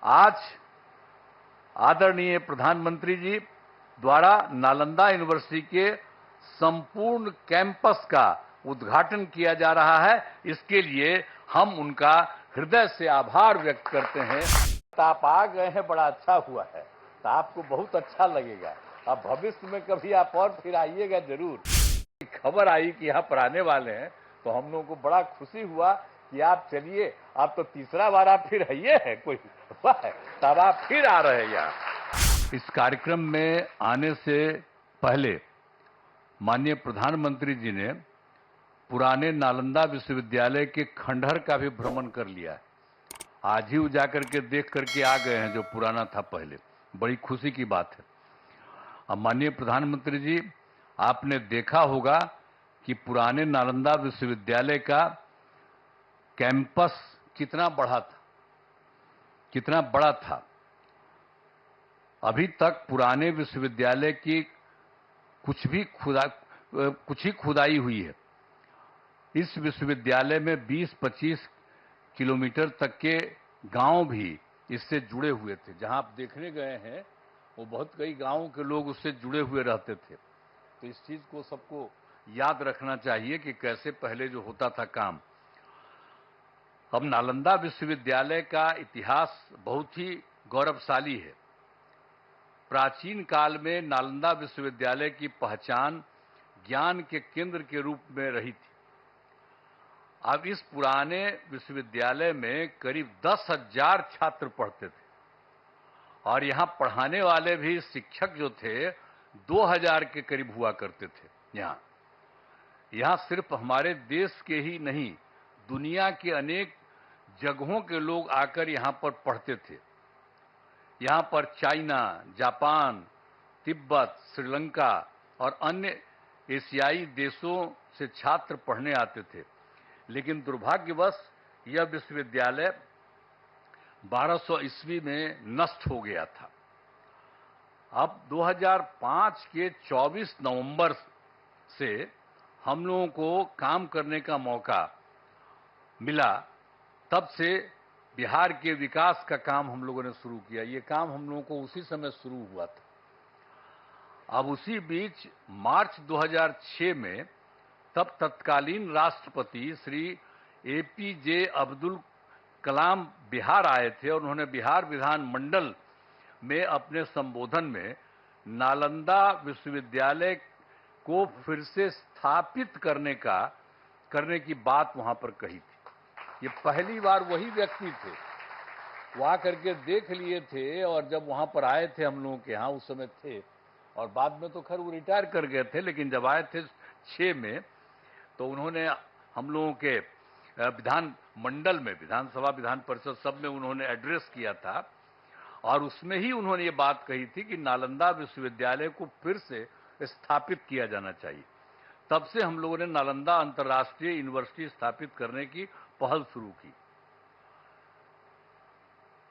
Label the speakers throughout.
Speaker 1: आज आदरणीय प्रधानमंत्री जी द्वारा नालंदा यूनिवर्सिटी के संपूर्ण कैंपस का उद्घाटन किया जा रहा है। इसके लिए हम उनका हृदय से आभार व्यक्त करते हैं। आप आ गए हैं, बड़ा अच्छा हुआ है, तो आपको बहुत अच्छा लगेगा। अब भविष्य में कभी आप और फिर आइएगा जरूर। खबर आई कि यहाँ पर आने वाले हैं, तो हम लोगों को बड़ा खुशी हुआ कि आप चलिए, आप तो तीसरा बार आप फिर आइए है कोई है, तब आप फिर आ रहे हैं यहाँ। इस कार्यक्रम में आने से पहले माननीय प्रधानमंत्री जी ने पुराने नालंदा विश्वविद्यालय के खंडहर का भी भ्रमण कर लिया है। आज ही वो जाकर के देख करके आ गए हैं जो पुराना था पहले। बड़ी खुशी की बात है। अब माननीय प्रधानमंत्री जी, आपने देखा होगा कि पुराने नालंदा विश्वविद्यालय का कैंपस कितना बड़ा था। अभी तक पुराने विश्वविद्यालय की कुछ ही खुदाई हुई है। इस विश्वविद्यालय में 20-25 किलोमीटर तक के गांव भी इससे जुड़े हुए थे। जहां आप देखने गए हैं, वो बहुत कई गांवों के लोग उससे जुड़े हुए रहते थे। तो इस चीज को सबको याद रखना चाहिए कि कैसे पहले जो होता था काम। अब नालंदा विश्वविद्यालय का इतिहास बहुत ही गौरवशाली है। प्राचीन काल में नालंदा विश्वविद्यालय की पहचान ज्ञान के केंद्र के रूप में रही थी। अब इस पुराने विश्वविद्यालय में करीब 10,000 छात्र पढ़ते थे और यहां पढ़ाने वाले भी शिक्षक जो थे 2,000 के करीब हुआ करते थे। यहां सिर्फ हमारे देश के ही नहीं, दुनिया के अनेक जगहों के लोग आकर यहां पर पढ़ते थे। यहां पर चाइना, जापान, तिब्बत, श्रीलंका और अन्य एशियाई देशों से छात्र पढ़ने आते थे। लेकिन दुर्भाग्यवश यह विश्वविद्यालय 1200 ईस्वी में नष्ट हो गया था। अब 2005 के 24 नवंबर से हम लोगों को काम करने का मौका मिला। तब से बिहार के विकास का काम हम लोगों ने शुरू किया। ये काम हम लोगों को उसी समय शुरू हुआ था। अब उसी बीच मार्च 2006 में तब तत्कालीन राष्ट्रपति श्री एपीजे अब्दुल कलाम बिहार आए थे और उन्होंने बिहार विधानमंडल में अपने संबोधन में नालंदा विश्वविद्यालय को फिर से स्थापित करने की बात वहां पर कही थी। ये पहली बार वही व्यक्ति थे, वो आकर के देख लिए थे और जब वहां पर आए थे हम लोगों के यहाँ उस समय थे, और बाद में तो खैर वो रिटायर कर गए थे, लेकिन जब आए थे 6 में तो उन्होंने हम लोगों के विधान मंडल में, विधानसभा, विधान परिषद सब में उन्होंने एड्रेस किया था और उसमें ही उन्होंने ये बात कही थी कि नालंदा विश्वविद्यालय को फिर से स्थापित किया जाना चाहिए। तब से हम लोगों ने नालंदा अंतर्राष्ट्रीय यूनिवर्सिटी स्थापित करने की पहल शुरू की।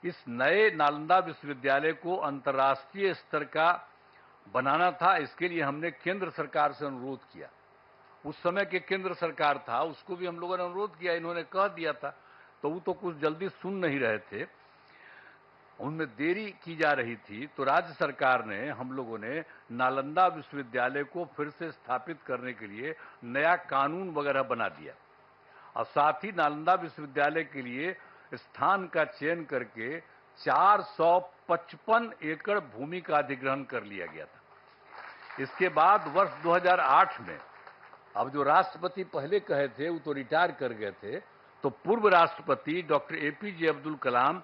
Speaker 1: इस नए नालंदा विश्वविद्यालय को अंतर्राष्ट्रीय स्तर का बनाना था। इसके लिए हमने केंद्र सरकार से अनुरोध किया। उस समय के केंद्र सरकार था, उसको भी हम लोगों ने अनुरोध किया, इन्होंने कह दिया था, तो वो तो कुछ जल्दी सुन नहीं रहे थे, उनमें देरी की जा रही थी। तो राज्य सरकार ने, हम लोगों ने नालंदा विश्वविद्यालय को फिर से स्थापित करने के लिए नया कानून वगैरह बना दिया और साथ ही नालंदा विश्वविद्यालय के लिए स्थान का चयन करके 455 एकड़ भूमि का अधिग्रहण कर लिया गया था। इसके बाद वर्ष 2008 में, अब जो राष्ट्रपति पहले कहे थे वो तो रिटायर कर गए थे, तो पूर्व राष्ट्रपति डॉक्टर एपीजे अब्दुल कलाम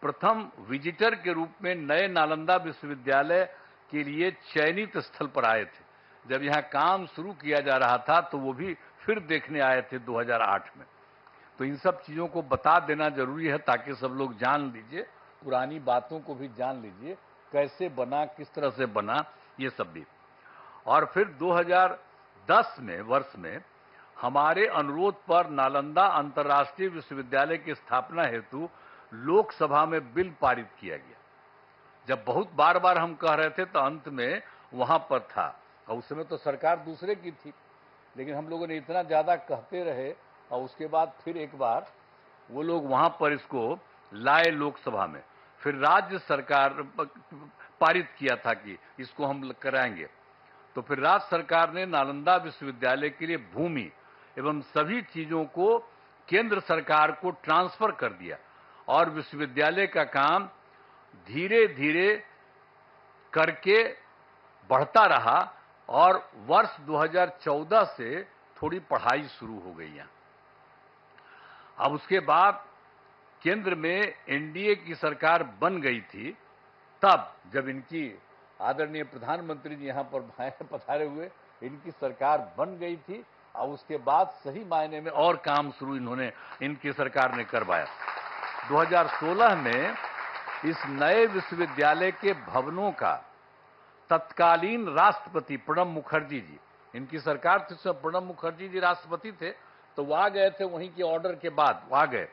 Speaker 1: प्रथम विजिटर के रूप में नए नालंदा विश्वविद्यालय के लिए चयनित स्थल पर आए थे। जब यहां काम शुरू किया जा रहा था तो वो भी फिर देखने आए थे 2008 में। तो इन सब चीजों को बता देना जरूरी है ताकि सब लोग जान लीजिए, पुरानी बातों को भी जान लीजिए, कैसे बना, किस तरह से बना, ये सब भी। और फिर 2010 में वर्ष में हमारे अनुरोध पर नालंदा अंतर्राष्ट्रीय विश्वविद्यालय की स्थापना हेतु लोकसभा में बिल पारित किया गया। जब बहुत बार बार हम कह रहे थे तो अंत में वहां पर था, और उस समय तो सरकार दूसरे की थी, लेकिन हम लोगों ने इतना ज्यादा कहते रहे और उसके बाद फिर एक बार वो लोग वहां पर इसको लाए लोकसभा में। फिर राज्य सरकार पारित किया था कि इसको हम कराएंगे। तो फिर राज्य सरकार ने नालंदा विश्वविद्यालय के लिए भूमि एवं सभी चीजों को केंद्र सरकार को ट्रांसफर कर दिया और विश्वविद्यालय का काम धीरे धीरे करके बढ़ता रहा और वर्ष 2014 से थोड़ी पढ़ाई शुरू हो गई यहाँ। अब उसके बाद केंद्र में एनडीए की सरकार बन गई थी, तब जब इनकी आदरणीय प्रधानमंत्री जी यहाँ पर पधारे हुए, इनकी सरकार बन गई थी और उसके बाद सही मायने में और काम शुरू इनकी सरकार ने करवाया। 2016 में इस नए विश्वविद्यालय के भवनों का तत्कालीन राष्ट्रपति प्रणब मुखर्जी जी, इनकी सरकार थी, प्रणब मुखर्जी जी राष्ट्रपति थे, तो वो आ गए थे, वहीं के ऑर्डर के बाद वो आ गए।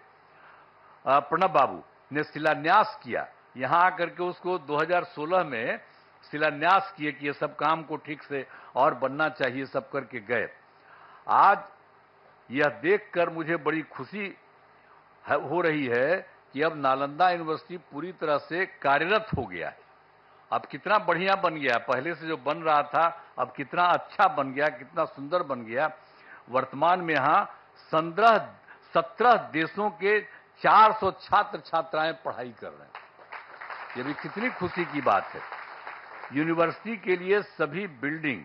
Speaker 1: प्रणब बाबू ने शिलान्यास किया यहां आकर के, उसको 2016 में शिलान्यास किए कि ये सब काम को ठीक से और बनना चाहिए, सब करके गए। आज यह देखकर मुझे बड़ी खुशी हो रही है कि अब नालंदा यूनिवर्सिटी पूरी तरह से कार्यरत हो गया है। अब कितना बढ़िया बन गया, पहले से जो बन रहा था अब कितना अच्छा बन गया, कितना सुंदर बन गया। वर्तमान में यहाँ 17 देशों के 400 छात्र छात्राएं पढ़ाई कर रहे हैं। ये भी कितनी खुशी की बात है। यूनिवर्सिटी के लिए सभी बिल्डिंग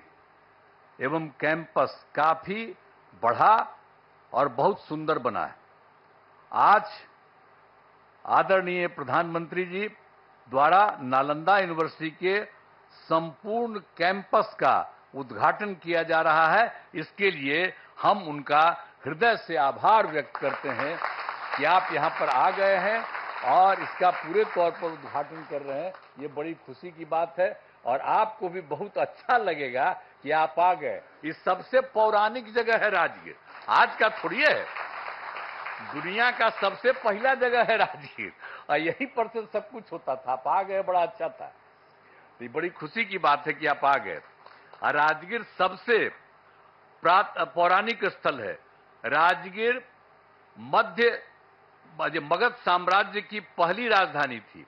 Speaker 1: एवं कैंपस काफी बढ़ा और बहुत सुंदर बना है। आज आदरणीय प्रधानमंत्री जी द्वारा नालंदा यूनिवर्सिटी के संपूर्ण कैंपस का उद्घाटन किया जा रहा है। इसके लिए हम उनका हृदय से आभार व्यक्त करते हैं कि आप यहां पर आ गए हैं और इसका पूरे तौर पर उद्घाटन कर रहे हैं। ये बड़ी खुशी की बात है और आपको भी बहुत अच्छा लगेगा कि आप आ गए। ये सबसे पौराणिक जगह है राजगीर, आज का थोड़ी है, दुनिया का सबसे पहला जगह है राजगीर और यहीं पर से सब कुछ होता था। आप आ गए, बड़ा अच्छा था। तो ये बड़ी खुशी की बात है कि आप आ गए। और राजगीर सबसे पौराणिक स्थल है। राजगीर मगध साम्राज्य की पहली राजधानी थी।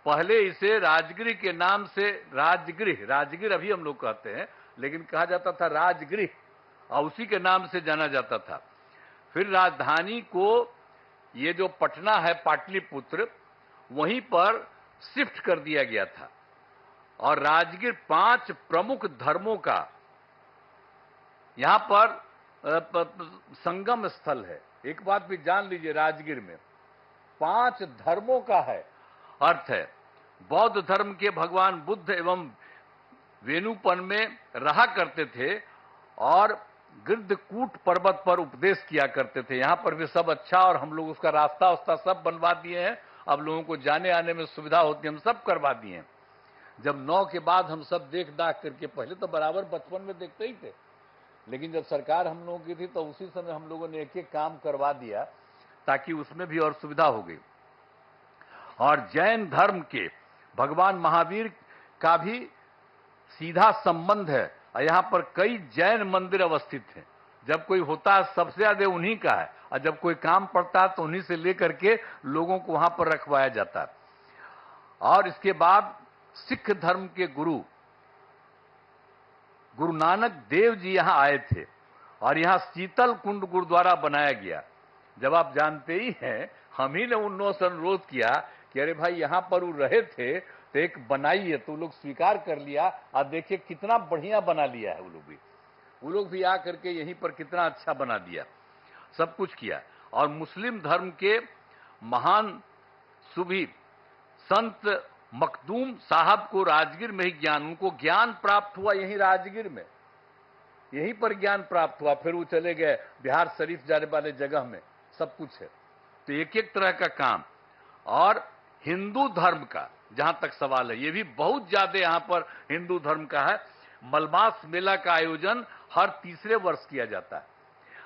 Speaker 1: पहले इसे राजगृह के नाम से राजगीर अभी हम लोग कहते हैं, लेकिन कहा जाता था राजगृह और उसी के नाम से जाना जाता था। फिर राजधानी को ये जो पटना है पाटलिपुत्र, वहीं पर शिफ्ट कर दिया गया था और राजगीर 5 प्रमुख धर्मों का यहां पर संगम स्थल है। एक बात भी जान लीजिए, राजगीर में 5 धर्मों का है अर्थ है। बौद्ध धर्म के भगवान बुद्ध एवं वेणुपन में रहा करते थे और गिरधकूट पर्वत पर उपदेश किया करते थे। यहां पर भी सब अच्छा, और हम लोग उसका रास्ता सब बनवा दिए हैं। अब लोगों को जाने आने में सुविधा होती है, हम सब करवा दिए हैं। जब 9 के बाद हम सब देख दाख करके, पहले तो बराबर बचपन में देखते ही थे, लेकिन जब सरकार हम लोगों की थी तो उसी समय हम लोगों ने एक एक काम करवा दिया ताकि उसमें भी और सुविधा हो गई। और जैन धर्म के भगवान महावीर का भी सीधा संबंध है और यहां पर कई जैन मंदिर अवस्थित हैं। जब कोई होता है सबसे ज्यादा उन्हीं का है, और जब कोई काम पड़ता है तो उन्हीं से लेकर के लोगों को वहां पर रखवाया जाता है। और इसके बाद सिख धर्म के गुरु नानक देव जी यहां आए थे और यहां शीतल कुंड गुरुद्वारा बनाया गया। जब आप जानते ही हैं, हम ही ने उन से अनुरोध किया कि अरे भाई यहां पर वो रहे थे तो एक बनाइए, तो लोग स्वीकार कर लिया और देखिए कितना बढ़िया बना लिया है। वो लोग भी आकर के यहीं पर कितना अच्छा बना दिया, सब कुछ किया। और मुस्लिम धर्म के महान सुफी संत मखदूम साहब को राजगीर में ही उनको ज्ञान प्राप्त हुआ, यहीं राजगीर में, यहीं पर ज्ञान प्राप्त हुआ। फिर वो चले गए बिहार शरीफ जाने वाले जगह में, सब कुछ है। तो एक एक तरह का काम। और हिंदू धर्म का जहां तक सवाल है, ये भी बहुत ज्यादा यहां पर हिंदू धर्म का है। मलमास मेला का आयोजन हर तीसरे वर्ष किया जाता है।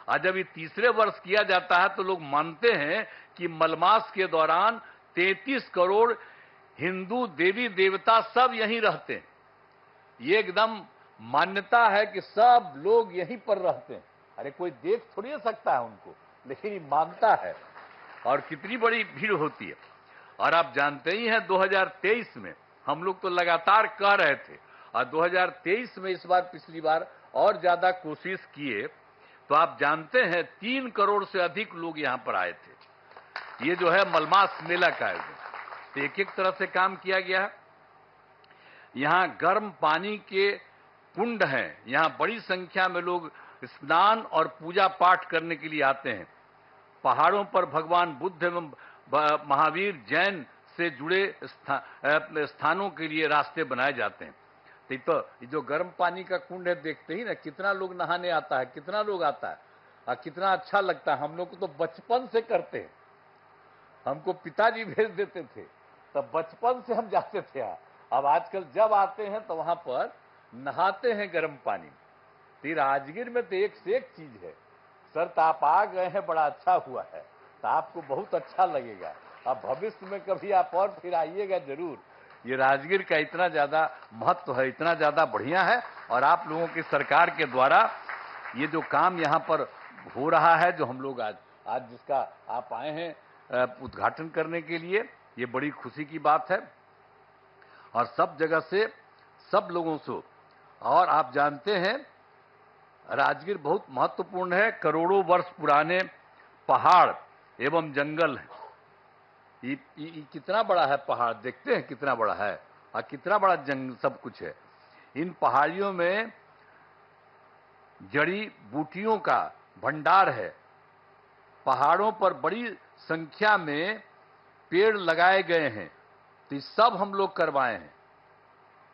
Speaker 1: और जब ये तीसरे वर्ष किया जाता है तो लोग मानते हैं कि मलमास के दौरान 33 करोड़ हिंदू देवी देवता सब यहीं रहते हैं। ये एकदम मान्यता है कि सब लोग यहीं पर रहते हैं। अरे कोई देख थोड़ी सकता है उनको, लेकिन ये मानता है। और कितनी बड़ी भीड़ होती है। और आप जानते ही हैं 2023 में हम लोग तो लगातार कह रहे थे, और 2023 में इस बार पिछली बार और ज्यादा कोशिश किए, तो आप जानते हैं 3 करोड़ से अधिक लोग यहां पर आए थे। ये जो है मलमास मेला का आयोजन, तो एक तरह से काम किया गया है। यहां गर्म पानी के कुंड हैं, यहां बड़ी संख्या में लोग स्नान और पूजा पाठ करने के लिए आते हैं। पहाड़ों पर भगवान बुद्ध एवं महावीर जैन से जुड़े स्थानों के लिए रास्ते बनाए जाते हैं। तो ये जो गर्म पानी का कुंड है, देखते ही ना कितना लोग नहाने आता है, कितना लोग आता है और कितना अच्छा लगता है। हम लोग को तो बचपन से करते हैं, हमको पिताजी भेज देते थे, तब बचपन से हम जाते थे। अब आजकल जब आते हैं तो वहां पर नहाते हैं गर्म पानी। तो राजगीर में तो एक से एक चीज है। सर, तो आप आ गए हैं, बड़ा अच्छा हुआ है, तो आपको बहुत अच्छा लगेगा। अब भविष्य में कभी आप और फिर आइएगा जरूर। ये राजगीर का इतना ज्यादा महत्व है, इतना ज्यादा बढ़िया है, और आप लोगों की सरकार के द्वारा ये जो काम यहाँ पर हो रहा है, जो हम लोग आज जिसका आप आए हैं उद्घाटन करने के लिए, ये बड़ी खुशी की बात है। और सब जगह से, सब लोगों से, और आप जानते हैं राजगीर बहुत महत्वपूर्ण है। करोड़ों वर्ष पुराने पहाड़ एवं जंगल है। ये कितना बड़ा है पहाड़, देखते हैं कितना बड़ा है, और कितना बड़ा जंगल सब कुछ है। इन पहाड़ियों में जड़ी बूटियों का भंडार है। पहाड़ों पर बड़ी संख्या में पेड़ लगाए गए हैं, तो ये सब हम लोग करवाए हैं।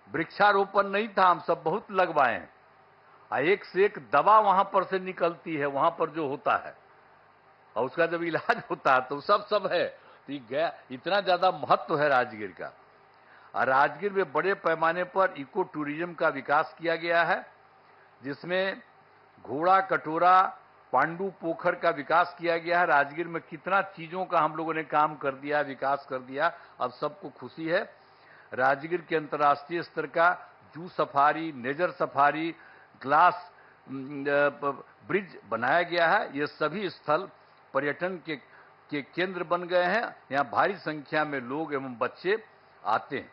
Speaker 1: वृक्षारोपण नहीं था, हम सब बहुत लगवाए हैं। एक से एक दवा वहां पर से निकलती है, वहां पर जो होता है, और उसका जब इलाज होता है तो सब है। तो ये इतना ज्यादा महत्व है राजगीर का। और राजगीर में बड़े पैमाने पर इको टूरिज्म का विकास किया गया है, जिसमें घोड़ा कटोरा पांडु पोखर का विकास किया गया है। राजगीर में कितना चीजों का हम लोगों ने काम कर दिया, विकास कर दिया, अब सबको खुशी है। राजगीर के अंतर्राष्ट्रीय स्तर का zoo safari, nature safari, glass bridge बनाया गया है। ये सभी स्थल पर्यटन के केंद्र बन गए हैं। यहाँ भारी संख्या में लोग एवं बच्चे आते हैं।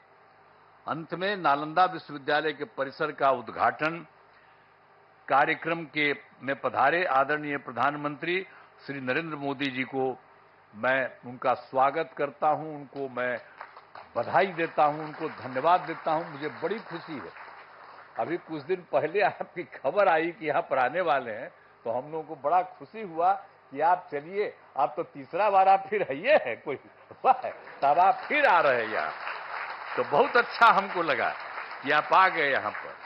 Speaker 1: अंत में नालंदा विश्वविद्यालय के परिसर का उद्घाटन कार्यक्रम में पधारे आदरणीय प्रधानमंत्री श्री नरेंद्र मोदी जी को मैं उनका स्वागत करता हूं, उनको मैं बधाई देता हूं, उनको धन्यवाद देता हूं। मुझे बड़ी खुशी है। अभी कुछ दिन पहले आपकी खबर आई कि यहाँ पर आने वाले हैं, तो हम लोगों को बड़ा खुशी हुआ कि आप चलिए, आप तो तीसरा बार आप फिर आइए हैं, कोई तब आप फिर आ रहे हैं यहाँ, तो बहुत अच्छा हमको लगा कि आप आ गए यहाँ पर।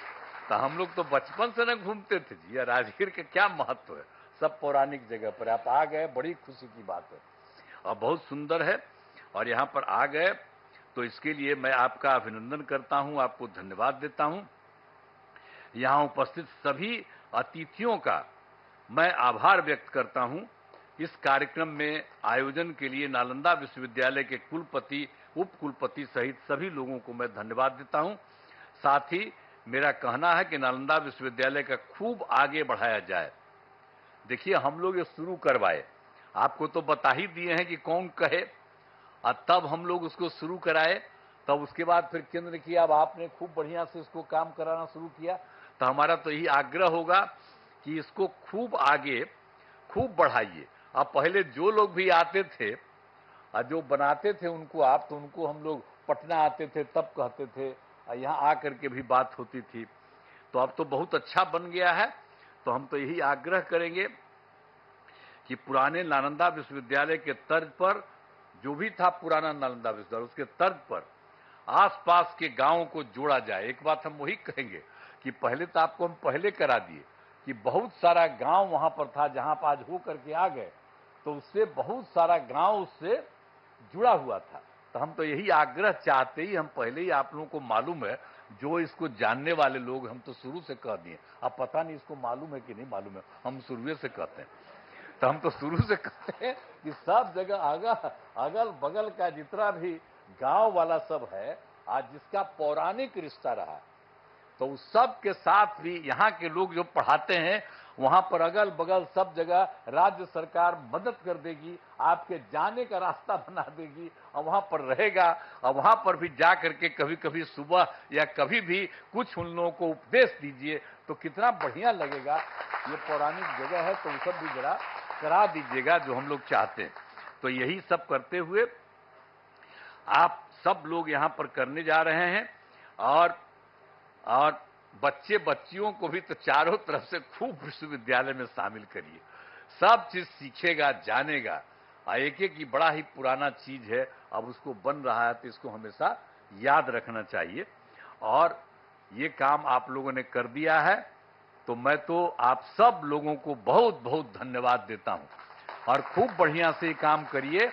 Speaker 1: तो हम लोग तो बचपन से न घूमते थे जी, राजगीर का क्या महत्व है, सब पौराणिक जगह पर आप आ गए, बड़ी खुशी की बात है और बहुत सुंदर है। और यहाँ पर आ गए तो इसके लिए मैं आपका अभिनंदन करता हूँ, आपको धन्यवाद देता हूँ। यहाँ उपस्थित सभी अतिथियों का मैं आभार व्यक्त करता हूं। इस कार्यक्रम में आयोजन के लिए नालंदा विश्वविद्यालय के कुलपति, उप कुलपति सहित सभी लोगों को मैं धन्यवाद देता हूं। साथ ही मेरा कहना है कि नालंदा विश्वविद्यालय का खूब आगे बढ़ाया जाए। देखिए, हम लोग ये शुरू करवाए, आपको तो बता ही दिए हैं कि कौन कहे, और तब हम लोग उसको शुरू कराए, तब उसके बाद फिर केंद्र किया, अब आपने खूब बढ़िया से इसको काम कराना शुरू किया। तो हमारा तो यही आग्रह होगा कि इसको खूब आगे खूब बढ़ाइए। अब पहले जो लोग भी आते थे और जो बनाते थे उनको आप, तो उनको हम लोग पटना आते थे तब कहते थे, और यहाँ आकर के भी बात होती थी। तो अब तो बहुत अच्छा बन गया है। तो हम तो यही आग्रह करेंगे कि पुराने नालंदा विश्वविद्यालय के तर्ज पर, जो भी था पुराना नालंदा विश्वविद्यालय, उसके तर्ज पर आसपास के गांवों को जोड़ा जाए। एक बात हम वही कहेंगे कि पहले तो आपको हम पहले करा दिए कि बहुत सारा गांव वहां पर था, जहां पर आज हो करके आ गए, तो उससे बहुत सारा गांव उससे जुड़ा हुआ था। तो हम तो यही आग्रह चाहते ही, हम पहले ही आप लोगों को मालूम है, जो इसको जानने वाले लोग, हम तो शुरू से कह दिए। अब पता नहीं इसको मालूम है कि नहीं मालूम है, हम शुरू से कहते हैं। तो हम तो शुरू से कहते हैं कि सब जगह अगल बगल का जितना भी गांव वाला सब है, आज जिसका पौराणिक रिश्ता रहा, तो उस सब के साथ भी यहाँ के लोग जो पढ़ाते हैं, वहां पर अगल बगल सब जगह राज्य सरकार मदद कर देगी, आपके जाने का रास्ता बना देगी और वहां पर रहेगा। और वहां पर भी जा करके कभी कभी सुबह या कभी भी कुछ उन लोगों को उपदेश दीजिए तो कितना बढ़िया लगेगा। ये पौराणिक जगह है तो वो सब भी जरा करा दीजिएगा जो हम लोग चाहते हैं। तो यही सब करते हुए आप सब लोग यहां पर करने जा रहे हैं और बच्चे बच्चियों को भी तो चारों तरफ से खूब विश्वविद्यालय में शामिल करिए, सब चीज सीखेगा, जानेगा। एक एक ही बड़ा ही पुराना चीज है, अब उसको बन रहा है तो इसको हमेशा याद रखना चाहिए। और ये काम आप लोगों ने कर दिया है तो मैं तो आप सब लोगों को बहुत बहुत धन्यवाद देता हूं। और खूब बढ़िया से ये काम करिए।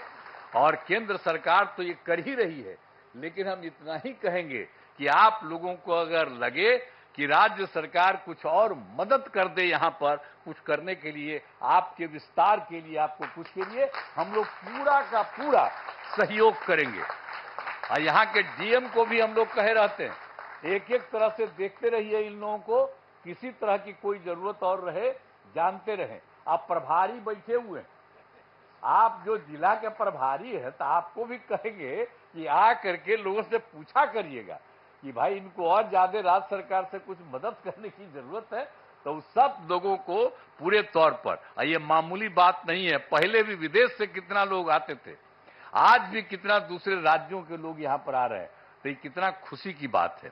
Speaker 1: और केंद्र सरकार तो ये कर ही रही है, लेकिन हम इतना ही कहेंगे कि आप लोगों को अगर लगे कि राज्य सरकार कुछ और मदद कर दे, यहां पर कुछ करने के लिए, आपके विस्तार के लिए, आपको कुछ के लिए, हम लोग पूरा का पूरा सहयोग करेंगे। और यहाँ के डीएम को भी हम लोग कहे रहते हैं, एक एक तरह से देखते रहिए इन लोगों को, किसी तरह की कोई जरूरत और रहे जानते रहें। आप प्रभारी बैठे हुए हैं, आप जो जिला के प्रभारी है तो आपको भी कहेंगे कि आ करके लोगों से पूछा करिएगा कि भाई इनको और ज्यादा राज्य सरकार से कुछ मदद करने की जरूरत है। तो सब लोगों को पूरे तौर पर, ये मामूली बात नहीं है, पहले भी विदेश से कितना लोग आते थे, आज भी कितना दूसरे राज्यों के लोग यहां पर आ रहे हैं, तो ये कितना खुशी की बात है।